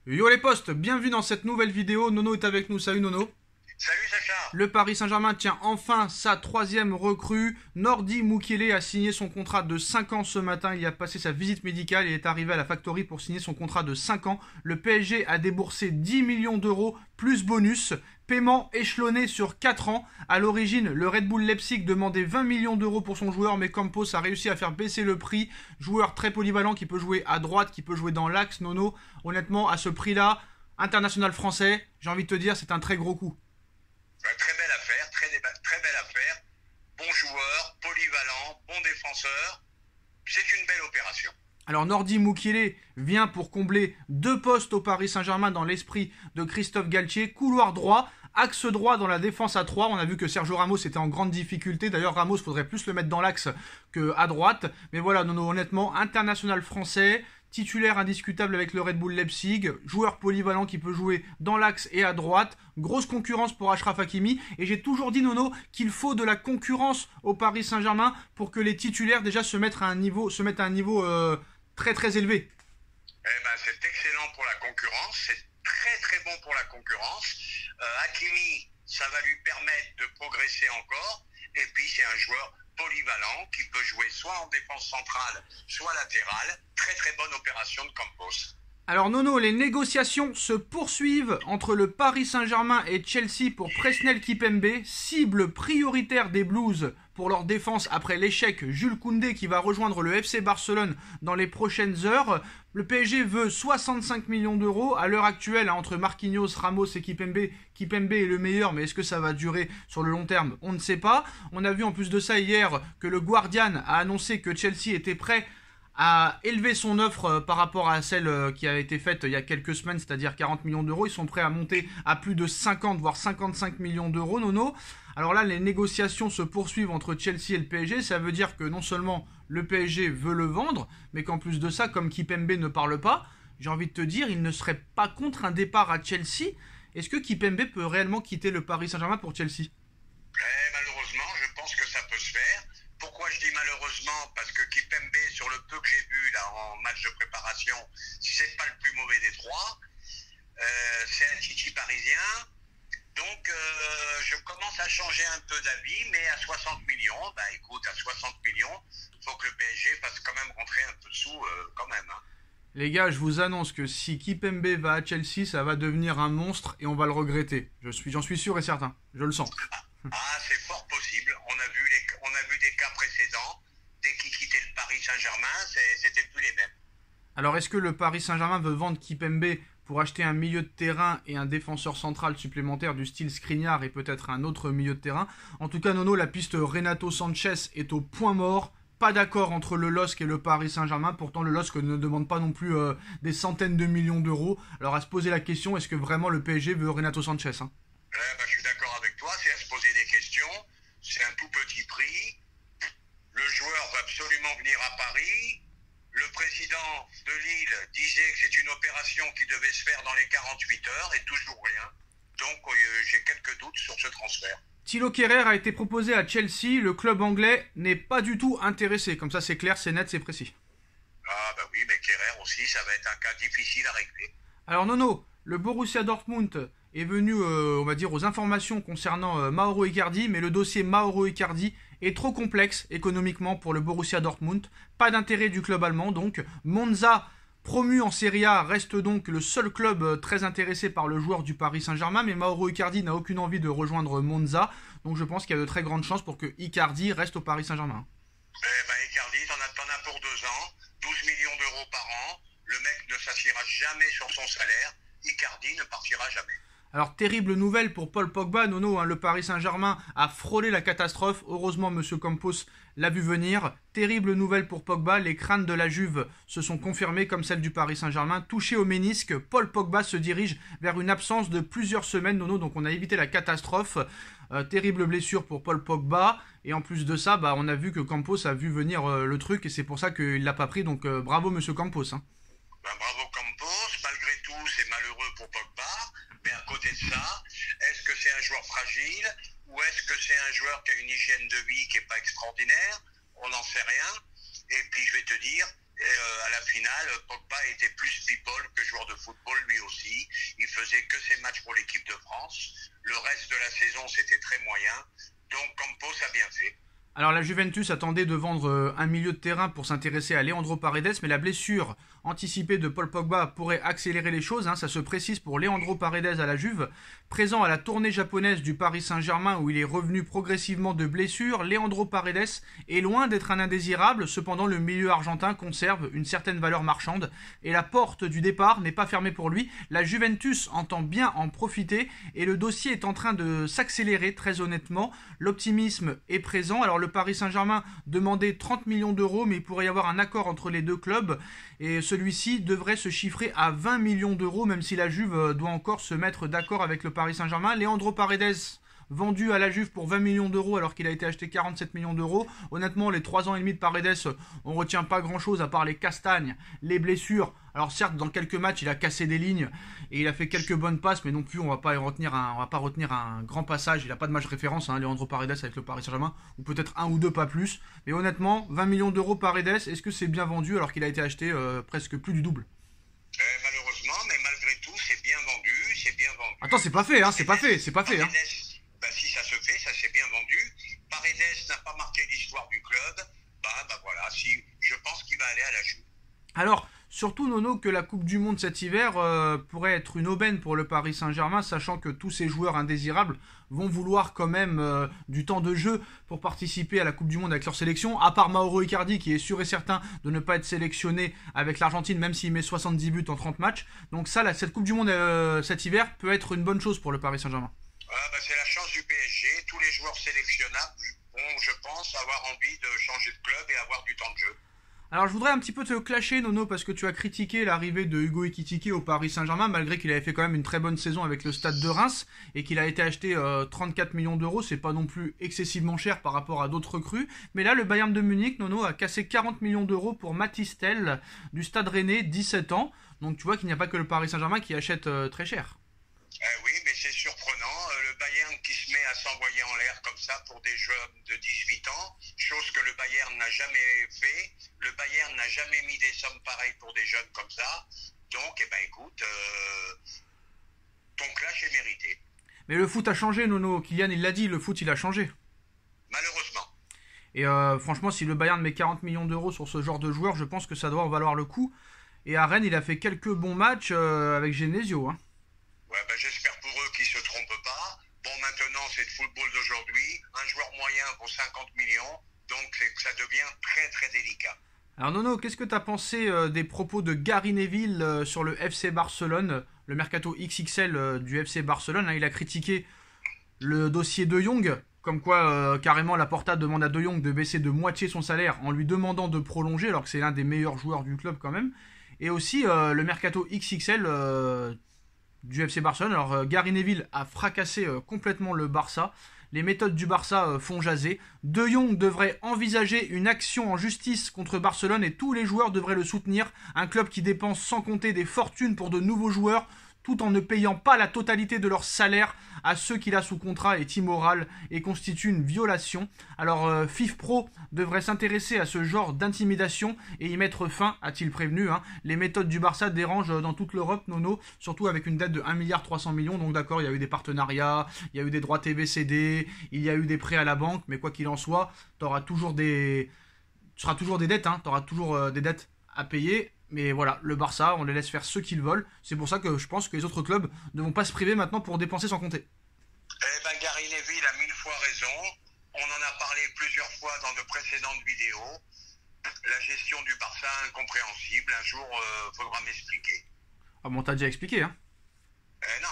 Yo les potes, bienvenue dans cette nouvelle vidéo. Nono est avec nous, salut Nono. Salut Sacha. Le Paris Saint-Germain tient enfin sa troisième recrue. Nordi Mukiele a signé son contrat de 5 ans ce matin. Il a passé sa visite médicale et est arrivé à la Factory pour signer son contrat de 5 ans. Le PSG a déboursé 10 millions d'euros plus bonus. Paiement échelonné sur 4 ans. À l'origine, le Red Bull Leipzig demandait 20 millions d'euros pour son joueur, mais Campos a réussi à faire baisser le prix. Joueur très polyvalent qui peut jouer à droite, qui peut jouer dans l'axe. Nono, honnêtement, à ce prix-là, international français, j'ai envie de te dire, c'est un très gros coup. Très belle affaire, très belle affaire. Bon joueur, polyvalent, bon défenseur. C'est une belle opération. Alors Nordi Mukiele vient pour combler deux postes au Paris Saint-Germain dans l'esprit de Christophe Galtier. Couloir droit, axe droit dans la défense à 3. On a vu que Sergio Ramos était en grande difficulté. D'ailleurs Ramos, faudrait plus le mettre dans l'axe qu'à droite. Mais voilà, non, honnêtement, international français, titulaire indiscutable avec le Red Bull Leipzig, joueur polyvalent qui peut jouer dans l'axe et à droite, grosse concurrence pour Achraf Hakimi, et j'ai toujours dit Nono qu'il faut de la concurrence au Paris Saint-Germain pour que les titulaires déjà se mettent à un niveau très très élevé. Eh ben, c'est excellent pour la concurrence, c'est très bon pour la concurrence. Hakimi, ça va lui permettre de progresser encore, et puis c'est un joueur polyvalent qui peut jouer soit en défense centrale, soit latérale. Très bonne opération de Campos. Alors Nono, les négociations se poursuivent entre le Paris Saint-Germain et Chelsea pour Presnel Kimpembe, cible prioritaire des Blues pour leur défense après l'échec Jules Koundé qui va rejoindre le FC Barcelone dans les prochaines heures. Le PSG veut 65 millions d'euros. À l'heure actuelle, entre Marquinhos, Ramos et Kimpembe, Kimpembe est le meilleur, mais est-ce que ça va durer sur le long terme? On ne sait pas. On a vu en plus de ça hier que le Guardian a annoncé que Chelsea était prêt à élever son offre par rapport à celle qui a été faite il y a quelques semaines, c'est-à-dire 40 millions d'euros. Ils sont prêts à monter à plus de 50 voire 55 millions d'euros, Nono. Alors là, les négociations se poursuivent entre Chelsea et le PSG. Ça veut dire que non seulement le PSG veut le vendre, mais qu'en plus de ça, comme Kimpembe ne parle pas, j'ai envie de te dire, il ne serait pas contre un départ à Chelsea. Est-ce que Kimpembe peut réellement quitter le Paris Saint-Germain pour Chelsea? Malheureusement, je pense que ça peut se faire. Pourquoi je dis malheureusement? Parce que Kimpembe, sur le peu que j'ai vu là en match de préparation, c'est pas le plus mauvais des trois. C'est un Titi parisien. Donc je commence à changer un peu d'avis, mais à 60 millions, bah écoute, à 60 millions, il faut que le PSG fasse quand même rentrer un peu de sous quand même. Hein. Les gars, je vous annonce que si Kimpembe va à Chelsea, ça va devenir un monstre et on va le regretter. J'en suis sûr et certain. Je le sens. Ah, c'est fort possible. On a vu des cas précédents. Dès qu'il quittait le Paris Saint-Germain, c'était plus les mêmes. Alors, est-ce que le Paris Saint-Germain veut vendre Kimpembe pour acheter un milieu de terrain et un défenseur central supplémentaire du style Skriniar et peut-être un autre milieu de terrain? En tout cas, Nono, la piste Renato Sanchez est au point mort. Pas d'accord entre le LOSC et le Paris Saint-Germain. Pourtant, le LOSC ne demande pas non plus des centaines de millions d'euros. Alors, à se poser la question, est-ce que vraiment le PSG veut Renato Sanchez, hein? Je suis d'accord avec toi. C'est à se poser des questions. C'est un tout petit prix. Le joueur va absolument venir à Paris. Le président de Lille disait que c'est une opération qui devait se faire dans les 48 heures et toujours rien. Donc j'ai quelques doutes sur ce transfert. Thilo Kehrer a été proposé à Chelsea. Le club anglais n'est pas du tout intéressé. Comme ça, c'est clair, c'est net, c'est précis. Ah bah oui, mais Kerrer aussi, ça va être un cas difficile à régler. Alors Nono, le Borussia Dortmund est venu, on va dire, aux informations concernant Mauro Icardi, mais le dossier Mauro Icardi est trop complexe économiquement pour le Borussia Dortmund. Pas d'intérêt du club allemand, donc Monza, promu en Serie A, reste donc le seul club très intéressé par le joueur du Paris Saint-Germain, mais Mauro Icardi n'a aucune envie de rejoindre Monza, donc je pense qu'il y a de très grandes chances pour que Icardi reste au Paris Saint-Germain. Eh ben Icardi, t'en as pour 2 ans, 12 millions d'euros par an. Le mec ne s'assiera jamais sur son salaire. Icardi ne partira jamais. Alors, terrible nouvelle pour Paul Pogba, Nono, hein, le Paris Saint-Germain a frôlé la catastrophe. Heureusement, M. Campos l'a vu venir. Terrible nouvelle pour Pogba, les craintes de la Juve se sont confirmées comme celles du Paris Saint-Germain. Touché au ménisque, Paul Pogba se dirige vers une absence de plusieurs semaines, Nono, donc on a évité la catastrophe. Terrible blessure pour Paul Pogba. Et en plus de ça, on a vu que Campos a vu venir le truc et c'est pour ça qu'il ne l'a pas pris. Donc bravo M. Campos. Hein. Bravo Campos, malgré tout c'est malheureux pour Pogba, mais à côté de ça, est-ce que c'est un joueur fragile ou est-ce que c'est un joueur qui a une hygiène de vie qui n'est pas extraordinaire? On n'en sait rien. Et puis je vais te dire, à la finale, Pogba était plus people que joueur de foot. football lui aussi. Il faisait que ses matchs pour l'équipe de France. Le reste de la saison, c'était très moyen. Donc Campos a bien fait. Alors la Juventus attendait de vendre un milieu de terrain pour s'intéresser à Leandro Paredes, mais la blessure anticipée de Paul Pogba pourrait accélérer les choses. Ça se précise pour Leandro Paredes à la Juve. Présent à la tournée japonaise du Paris Saint-Germain où il est revenu progressivement de blessure, Leandro Paredes est loin d'être un indésirable. Cependant, le milieu argentin conserve une certaine valeur marchande et la porte du départ n'est pas fermée pour lui. La Juventus entend bien en profiter et le dossier est en train de s'accélérer très honnêtement. L'optimisme est présent. Alors le Paris Saint-Germain demandait 30 millions d'euros, mais il pourrait y avoir un accord entre les deux clubs et celui-ci devrait se chiffrer à 20 millions d'euros, même si la Juve doit encore se mettre d'accord avec le Paris Saint-Germain. Leandro Paredes vendu à la Juve pour 20 millions d'euros alors qu'il a été acheté 47 millions d'euros. Honnêtement, les 3 ans et demi de Paredes, on retient pas grand-chose à part les castagnes, les blessures. Alors certes, dans quelques matchs, il a cassé des lignes et il a fait quelques bonnes passes, mais non plus, on va pas retenir un grand passage. Il n'a pas de match référence, Leandro Paredes avec le Paris Saint-Germain, ou peut-être un ou deux, pas plus. Mais honnêtement, 20 millions d'euros Paredes, est-ce que c'est bien vendu alors qu'il a été acheté presque plus du double? Malheureusement, mais malgré tout, c'est bien vendu, c'est bien vendu. Attends, c'est pas fait, c'est pas fait. Si ça se fait, ça s'est bien vendu. Paredes n'a pas marqué l'histoire du club. Voilà, je pense qu'il va aller à la Juve. Alors, surtout Nono, que la Coupe du Monde cet hiver pourrait être une aubaine pour le Paris Saint-Germain, sachant que tous ces joueurs indésirables vont vouloir quand même du temps de jeu pour participer à la Coupe du Monde avec leur sélection, à part Mauro Icardi qui est sûr et certain de ne pas être sélectionné avec l'Argentine même s'il met 70 buts en 30 matchs. Donc ça, cette Coupe du Monde cet hiver peut être une bonne chose pour le Paris Saint-Germain. C'est la chance du PSG. Tous les joueurs sélectionnables vont, je pense, avoir envie de changer de club et avoir du temps de jeu. Alors je voudrais un petit peu te clasher Nono parce que tu as critiqué l'arrivée de Hugo Ekitike au Paris Saint-Germain malgré qu'il avait fait quand même une très bonne saison avec le Stade de Reims et qu'il a été acheté 34 millions d'euros, c'est pas non plus excessivement cher par rapport à d'autres recrues. Mais là le Bayern de Munich, Nono, a cassé 40 millions d'euros pour Mathys Tel du Stade Rennais, 17 ans. Donc tu vois qu'il n'y a pas que le Paris Saint-Germain qui achète très cher. Oui, mais c'est surprenant. Le Bayern qui se met à s'envoyer en l'air comme ça pour des jeunes de 18 ans, chose que le Bayern n'a jamais fait. Le Bayern n'a jamais mis des sommes pareilles pour des jeunes comme ça. Donc, écoute, ton clash est mérité. Mais le foot a changé, Nono. Kylian, il l'a dit, le foot, il a changé. Malheureusement. Et franchement, si le Bayern met 40 millions d'euros sur ce genre de joueur, je pense que ça doit en valoir le coup. Et à Rennes, il a fait quelques bons matchs avec Genesio. J'espère pour eux qu'ils ne se trompent pas. Bon, maintenant, c'est le football d'aujourd'hui. Un joueur moyen vaut 50 millions. Donc, ça devient très, très délicat. Alors, Nono, qu'est-ce que tu as pensé des propos de Gary Neville sur le FC Barcelone, le mercato XXL du FC Barcelone? Il a critiqué le dossier De Jong, comme quoi, carrément, Laporta demande à De Jong de baisser de moitié son salaire en lui demandant de prolonger, alors que c'est l'un des meilleurs joueurs du club quand même. Et aussi, le mercato XXL du FC Barcelone. Alors Gary Neville a fracassé complètement le Barça. Les méthodes du Barça font jaser. De Jong devrait envisager une action en justice contre Barcelone et tous les joueurs devraient le soutenir. Un club qui dépense sans compter des fortunes pour de nouveaux joueurs tout en ne payant pas la totalité de leur salaire à ceux qu'il a sous contrat est immoral et constitue une violation. Alors FIFPro devrait s'intéresser à ce genre d'intimidation et y mettre fin, a-t-il prévenu. Les méthodes du Barça dérangent dans toute l'Europe, Nono, surtout avec une dette de 1,3 milliard. Donc d'accord, il y a eu des partenariats, il y a eu des droits TV cédés, il y a eu des prêts à la banque, mais quoi qu'il en soit, tu seras toujours des dettes, tu auras toujours des dettes à payer. Mais voilà, le Barça, on les laisse faire ce qu'ils veulent. C'est pour ça que je pense que les autres clubs ne vont pas se priver maintenant pour dépenser sans compter. Gary Neville a 1000 fois raison. On en a parlé plusieurs fois dans de précédentes vidéos. La gestion du Barça est incompréhensible. Un jour, faudra m'expliquer. Ah bon, t'as déjà expliqué, Non,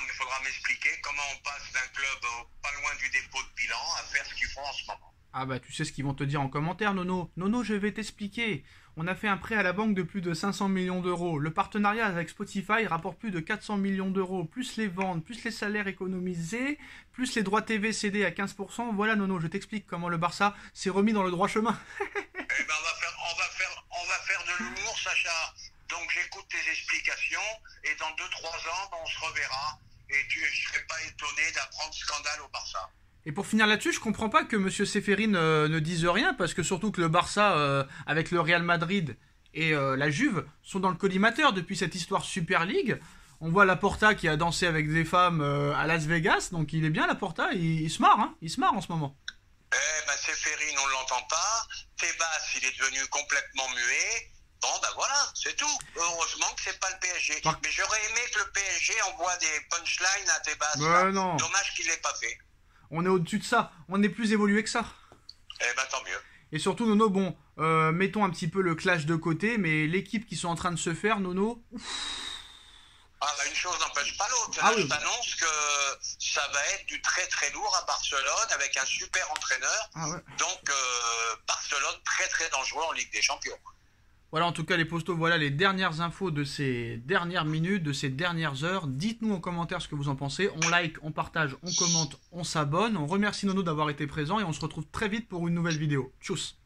mais il faudra m'expliquer comment on passe d'un club pas loin du dépôt de bilan à faire ce qu'ils font en ce moment. Ah bah tu sais ce qu'ils vont te dire en commentaire, Nono. Nono, je vais t'expliquer. On a fait un prêt à la banque de plus de 500 millions d'euros. Le partenariat avec Spotify rapporte plus de 400 millions d'euros, plus les ventes, plus les salaires économisés, plus les droits TV cédés à 15%. Voilà, Nono, je t'explique comment le Barça s'est remis dans le droit chemin. On va faire de l'humour, Sacha. Donc j'écoute tes explications et dans 2-3 ans, on se reverra. Et je ne serai pas étonné d'apprendre scandale au Barça. Et pour finir là-dessus, je comprends pas que M. Séphérine ne dise rien, parce que surtout que le Barça, avec le Real Madrid et la Juve, sont dans le collimateur depuis cette histoire Super League. On voit Laporta qui a dansé avec des femmes à Las Vegas, donc il est bien Laporta, il se marre, hein, il se marre en ce moment. Eh ben, Séphérine, on ne l'entend pas. Tebas, il est devenu complètement muet. Bon, ben voilà, c'est tout. Heureusement que c'est pas le PSG. Mais j'aurais aimé que le PSG envoie des punchlines à Tebas. Non. Dommage qu'il l'ait pas fait. On est au-dessus de ça, on est plus évolué que ça. Eh ben, tant mieux. Et surtout, Nono, bon, mettons un petit peu le clash de côté, mais l'équipe qui sont en train de se faire, Nono... Ah bah une chose n'empêche pas l'autre. Ah oui. Je t'annonce que ça va être du très très lourd à Barcelone avec un super entraîneur. Ah ouais. Donc Barcelone très très dangereux en Ligue des Champions. Voilà, en tout cas les postos, voilà les dernières infos de ces dernières minutes, de ces dernières heures. Dites-nous en commentaire ce que vous en pensez. On like, on partage, on commente, on s'abonne. On remercie Nono d'avoir été présent et on se retrouve très vite pour une nouvelle vidéo. Tchuss.